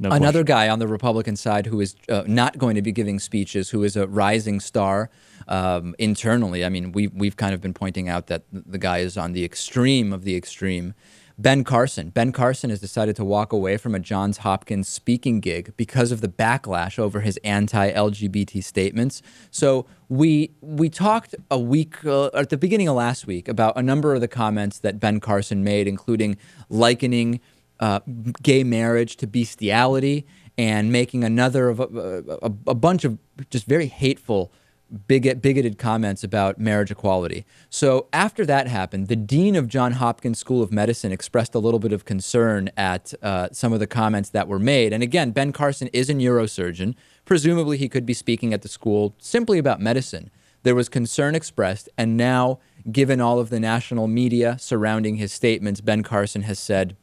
Another guy on the Republican side who is not going to be giving speeches, who is a rising star internally. I mean, we've kind of been pointing out that the guy is on the extreme of the extreme. Ben Carson. Ben Carson has decided to walk away from a Johns Hopkins speaking gig because of the backlash over his anti-LGBT statements. So we talked a week at the beginning of last week about a number of the comments that Ben Carson made, including likening gay marriage to bestiality and making another of a bunch of just very hateful, bigoted comments about marriage equality. So after that happened, the dean of Johns Hopkins School of Medicine expressed a little bit of concern at some of the comments that were made. And again, Ben Carson is a neurosurgeon. Presumably he could be speaking at the school simply about medicine. There was concern expressed, and now, given all of the national media surrounding his statements, Ben Carson has said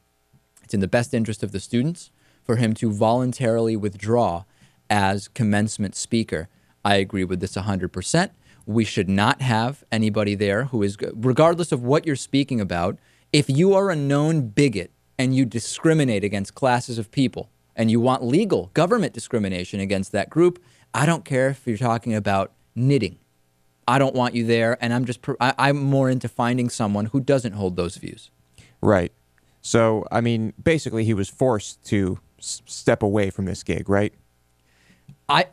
it's in the best interest of the students for him to voluntarily withdraw as commencement speaker. I agree with this 100%. We should not have anybody there who is, regardless of what you're speaking about, if you are a known bigot and you discriminate against classes of people and you want legal government discrimination against that group, I don't care if you're talking about knitting. I don't want you there, and I'm more into finding someone who doesn't hold those views. Right. So, I mean, basically he was forced to step away from this gig, right?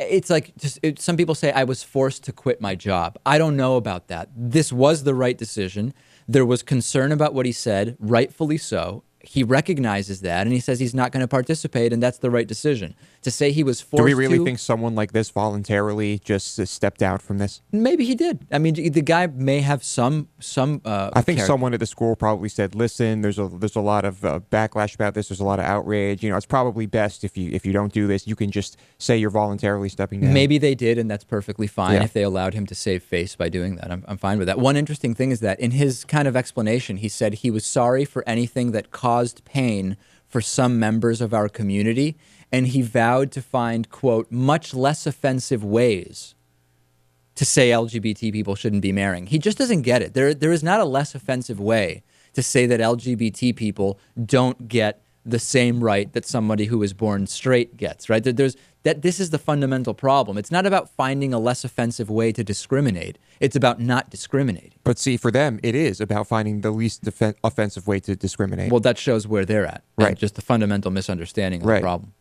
It's like some people say I was forced to quit my job. I don't know about that. This was the right decision. There was concern about what he said, rightfully so. He recognizes that, and he says he's not going to participate, and that's the right decision. To say he was forced to... Do we really think someone like this voluntarily just stepped out from this? Maybe he did. I mean, the guy may have some I think someone at the school probably said, listen, there's a lot of backlash about this. There's a lot of outrage. You know, it's probably best if you don't do this, you can just say you're voluntarily stepping down. Maybe they did, and that's perfectly fine if they allowed him to save face by doing that. I'm fine with that. One interesting thing is that in his kind of explanation, he said he was sorry for anything that caused pain for some members of our community, and he vowed to find, quote, much less offensive ways to say LGBT people shouldn't be marrying. He just doesn't get it. There is not a less offensive way to say that LGBT people don't get the same right that somebody who is born straight gets, right? This is the fundamental problem. It's not about finding a less offensive way to discriminate. It's about not discriminating. But see, for them, it is about finding the least offensive way to discriminate. Well, that shows where they're at. Right. And just the fundamental misunderstanding of the problem.